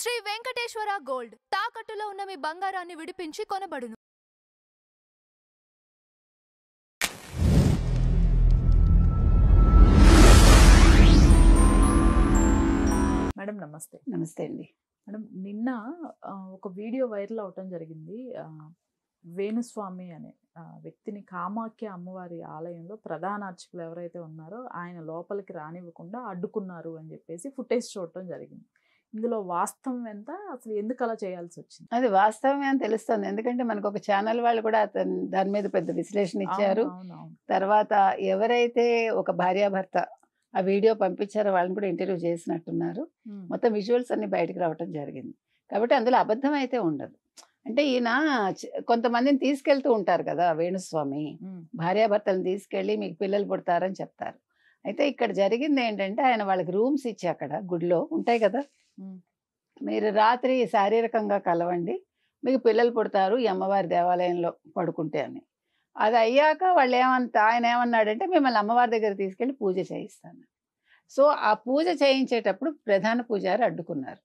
Shri Venkateswara gold తాకట్టులో ఉన్న మీ బంగారాన్ని విడిపించి కొనబడును. మేడం నమస్తే. నమస్తే అండి. మేడం నిన్న ఒక వీడియో వైరల్ అవటం జరిగింది. వేణుస్వామి అనే వ్యక్తిని కామాఖ్య అమ్మవారి ఆలయంలో ప్రధాన అర్చకులు ఎవరైతే ఉన్నారో ఆయన లోపలికి రానివ్వకుండా అడ్డుకున్నారు అని చెప్పేసి ఫుటేజ్ చూడటం జరిగింది. ఇందులో వాస్తవం ఎంత, అసలు ఎందుకు అలా చేయాల్సి వచ్చింది? అది వాస్తవమే అని తెలుస్తుంది. ఎందుకంటే మనకు ఒక ఛానల్ వాళ్ళు కూడా దాని మీద పెద్ద విశ్లేషణ ఇచ్చారు. తర్వాత ఎవరైతే ఒక భార్యాభర్త ఆ వీడియో పంపించారో వాళ్ళని కూడా ఇంటర్వ్యూ చేసినట్టున్నారు. మొత్తం విజువల్స్ అన్ని బయటకు రావటం జరిగింది. కాబట్టి అందులో అబద్ధం అయితే ఉండదు. అంటే ఈయన కొంతమందిని తీసుకెళ్తూ ఉంటారు కదా, వేణుస్వామి భార్యాభర్తలను తీసుకెళ్ళి మీకు పిల్లలు పుడతారని చెప్తారు. అయితే ఇక్కడ జరిగింది ఏంటంటే ఆయన వాళ్ళకి రూమ్స్ ఇచ్చి అక్కడ గుడిలో ఉంటాయి కదా, మీరు రాత్రి శారీరకంగా కలవండి, మీకు పిల్లలు పుడతారు ఈ అమ్మవారి దేవాలయంలో పడుకుంటే అని. అది అయ్యాక వాళ్ళు ఆయన ఏమన్నాడంటే మిమ్మల్ని అమ్మవారి దగ్గర తీసుకెళ్ళి పూజ చేయిస్తాను. సో ఆ పూజ చేయించేటప్పుడు ప్రధాన పూజారి అడ్డుకున్నారు.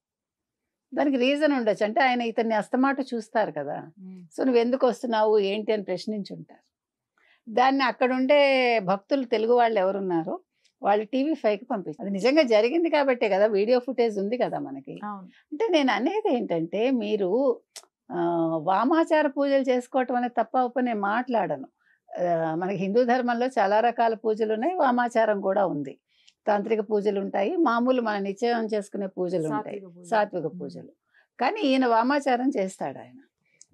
దానికి రీజన్ ఉండొచ్చు. అంటే ఆయన ఇతన్ని అస్తమాట చూస్తారు కదా, సో నువ్వు ఎందుకు వస్తున్నావు ఏంటి అని ప్రశ్నించుంటారు. దాన్ని అక్కడ ఉండే భక్తులు తెలుగు వాళ్ళు ఎవరున్నారో వాళ్ళు TV5కి పంపించారు. అది నిజంగా జరిగింది కాబట్టే కదా, వీడియో ఫుటేజ్ ఉంది కదా మనకి. అంటే నేను అనేది ఏంటంటే మీరు వామాచార పూజలు చేసుకోవటం అనేది తప్ప ఒప్ప నేను మాట్లాడను. మనకి హిందూ ధర్మంలో చాలా రకాల పూజలు ఉన్నాయి, వామాచారం కూడా ఉంది. తాంత్రిక పూజలు ఉంటాయి, మామూలు మన నిశ్చయం చేసుకునే పూజలు ఉంటాయి, సాత్విక పూజలు. కానీ ఈయన వామాచారం చేస్తాడు. ఆయన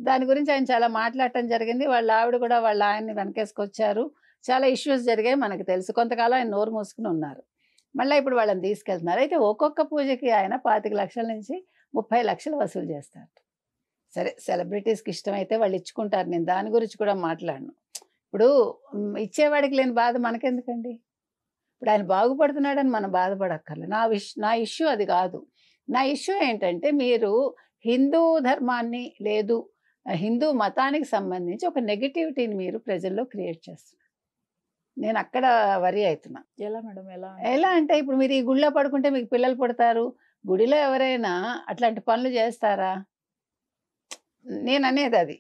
దాని గురించి ఆయన చాలా మాట్లాడటం జరిగింది. వాళ్ళ ఆవిడ కూడా వాళ్ళ ఆయన్ని వెనకేసుకొచ్చారు. చాలా ఇష్యూస్ జరిగాయి మనకు తెలుసు. కొంతకాలం ఆయన నోరు మూసుకుని ఉన్నారు. మళ్ళీ ఇప్పుడు వాళ్ళని తీసుకెళ్తున్నారు. అయితే ఒక్కొక్క పూజకి ఆయన 25 లక్షల నుంచి 30 లక్షలు వసూలు చేస్తారు. సరే, సెలబ్రిటీస్కి ఇష్టమైతే వాళ్ళు ఇచ్చుకుంటారు, నేను దాని గురించి కూడా మాట్లాడను. ఇప్పుడు ఇచ్చేవాడికి లేని బాధ మనకెందుకండి? ఇప్పుడు ఆయన బాగుపడుతున్నాడని మనం బాధపడక్కర్లేదు. నా ఇష్యూ అది కాదు. నా ఇష్యూ ఏంటంటే మీరు హిందూ ధర్మాన్ని లేదు హిందూ మతానికి సంబంధించి ఒక నెగిటివిటీని మీరు ప్రజల్లో క్రియేట్ చేస్తున్నారు. నేను అక్కడ వరి అవుతున్నా. ఎలా మేడం? ఎలా అంటే ఇప్పుడు మీరు ఈ గుడిలో పడుకుంటే మీకు పిల్లలు పుడతారు, గుడిలో ఎవరైనా అట్లాంటి పనులు చేస్తారా? నేను అనేది అది.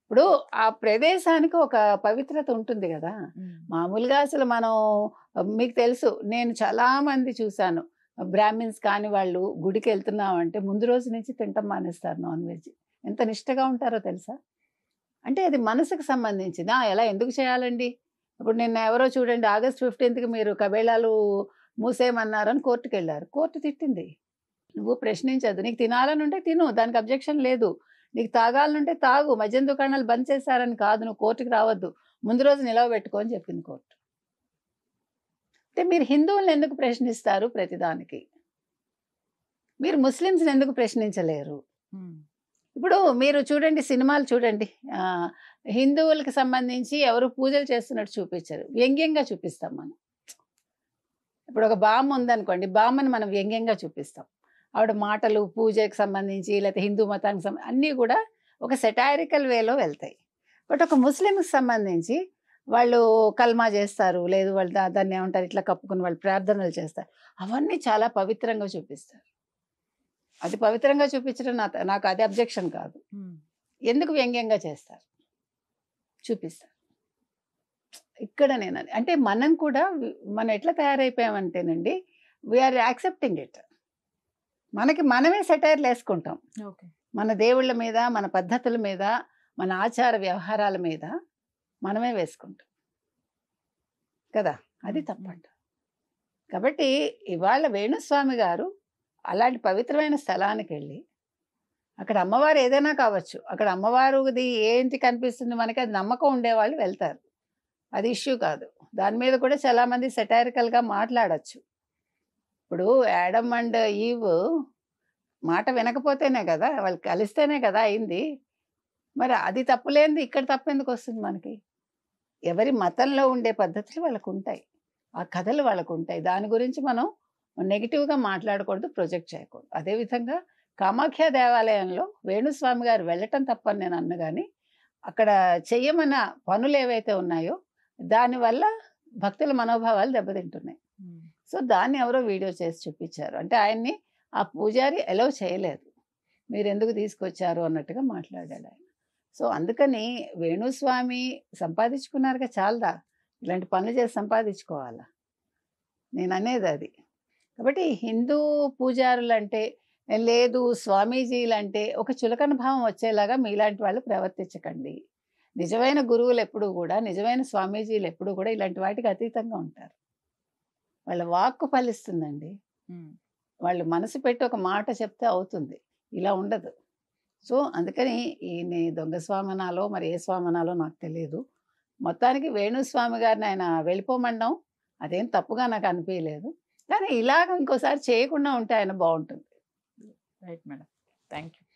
ఇప్పుడు ఆ ప్రదేశానికి ఒక పవిత్రత ఉంటుంది కదా. మామూలుగా అసలు మనం మీకు తెలుసు, నేను చాలా మంది చూశాను, బ్రాహ్మిన్స్ కాని వాళ్ళు గుడికి వెళ్తున్నామంటే ముందు రోజు నుంచి తింటం మానేస్తారు నాన్ వెజ్. ఎంత నిష్టగా ఉంటారో తెలుసా? అంటే అది మనసుకు సంబంధించింది. ఎలా ఎందుకు చేయాలండి? ఇప్పుడు నిన్న ఎవరో చూడండి, ఆగస్ట్ 15కి మీరు కబేళాలు మూసేయమన్నారని కోర్టుకు వెళ్ళారు. కోర్టు తిట్టింది. నువ్వు ప్రశ్నించద్దు, నీకు తినాలని ఉంటే తిను, దానికి అబ్జెక్షన్ లేదు. నీకు తాగాలనుంటే తాగు, మద్యం దుకాణాలు బంద్ చేశారని కాదు, నువ్వు కోర్టుకు రావద్దు, ముందు రోజు నిలవబెట్టుకో అని చెప్పింది కోర్టు. అంటే మీరు హిందువులను ఎందుకు ప్రశ్నిస్తారు ప్రతిదానికి? మీరు ముస్లిమ్స్ని ఎందుకు ప్రశ్నించలేరు? ఇప్పుడు మీరు చూడండి, సినిమాలు చూడండి, హిందువులకు సంబంధించి ఎవరు పూజలు చేస్తున్నట్టు చూపించరు, వ్యంగ్యంగా చూపిస్తాం మనం. ఇప్పుడు ఒక బామ్మ ఉందనుకోండి, బామ్మని మనం వ్యంగ్యంగా చూపిస్తాం. ఆవిడ మాటలు పూజకి సంబంధించి లేకపోతే హిందూ మతానికి సంబంధించి అన్నీ కూడా ఒక సెటారికల్ వేలో వెళ్తాయి. బట్ ఒక ముస్లింకి సంబంధించి వాళ్ళు కల్మా చేస్తారు, లేదు వాళ్ళు దాన్ని ఏమంటారు ఇట్లా కప్పుకుని వాళ్ళు ప్రార్థనలు చేస్తారు, అవన్నీ చాలా పవిత్రంగా చూపిస్తారు. అది పవిత్రంగా చూపించడం నాకు అది అబ్జెక్షన్ కాదు. ఎందుకు వ్యంగ్యంగా చేస్తారు, చూపిస్తారు. ఇక్కడ నేను అంటే మనం ఎట్లా తయారైపోయామంటేనండి, వీఆర్ యాక్సెప్టింగ్ ఇట్. మనమే సెటైర్లు వేసుకుంటాం. మన దేవుళ్ళ మీద, మన పద్ధతుల మీద, మన ఆచార వ్యవహారాల మీద మనమే వేసుకుంటాం కదా, అది తప్పంట. కాబట్టి ఇవాళ వేణుస్వామి గారు అలాంటి పవిత్రమైన స్థలానికి వెళ్ళి, అక్కడ అమ్మవారు ఏదైనా కావచ్చు, అక్కడ అమ్మవారిది ఏంటి కనిపిస్తుంది మనకి, అది నమ్మకం ఉండేవాళ్ళు వెళ్తారు, అది ఇష్యూ కాదు. దాని మీద కూడా చాలామంది సెటారికల్గా మాట్లాడచ్చు. ఇప్పుడు యాడమ్ అండ్ ఈవ్ మాట వినకపోతేనే కదా, వాళ్ళు కలిస్తేనే కదా అయింది. మరి అది తప్పులేంది ఇక్కడ తప్పెందుకు వస్తుంది మనకి? ఎవరి మతంలో ఉండే పద్ధతులు వాళ్ళకు ఉంటాయి, ఆ కథలు వాళ్ళకు ఉంటాయి. దాని గురించి మనం నెగిటివ్గా మాట్లాడకూడదు, ప్రొజెక్ట్ చేయకూడదు. అదేవిధంగా కామాఖ్య దేవాలయంలో వేణుస్వామి గారు వెళ్ళటం తప్పని నేను అన్న, కానీ అక్కడ చెయ్యమన్న పనులు ఏవైతే ఉన్నాయో దానివల్ల భక్తుల మనోభావాలు దెబ్బతింటున్నాయి. సో దాన్ని ఎవరో వీడియో చేసి చూపించారు. అంటే ఆయన్ని ఆ పూజారి అలౌ చేయలేదు. మీరు ఎందుకు తీసుకొచ్చారు అన్నట్టుగా మాట్లాడాడు ఆయన. సో అందుకని వేణుస్వామి సంపాదించుకున్నారుగా చాలదా, ఇలాంటి పనులు చేసి సంపాదించుకోవాలా? నేను అనేది అది. కాబట్టి హిందూ పూజారులంటే లేదు, స్వామీజీలంటే ఒక చులకన భావం వచ్చేలాగా మీలాంటి వాళ్ళు ప్రవర్తించకండి. నిజమైన గురువులు ఎప్పుడూ కూడా, నిజమైన స్వామీజీలు ఎప్పుడూ కూడా ఇలాంటి వాటికి అతీతంగా ఉంటారు. వాళ్ళ వాక్కు ఫలిస్తుందండి. వాళ్ళు మనసు పెట్టి ఒక మాట చెప్తే అవుతుంది. ఇలా ఉండదు. సో అందుకని ఈయన దొంగ స్వామనాలో మరి ఏ స్వామనాలో నాకు తెలియదు. మొత్తానికి వేణుస్వామి గారిని ఆయన వెళ్ళిపోమనడం అదేం తప్పుగా నాకు అనిపించలేదు. కానీ ఇలాగ ఇంకోసారి చేయకుండా ఉంటే ఆయన బాగుంటుంది. Right madam, thank you.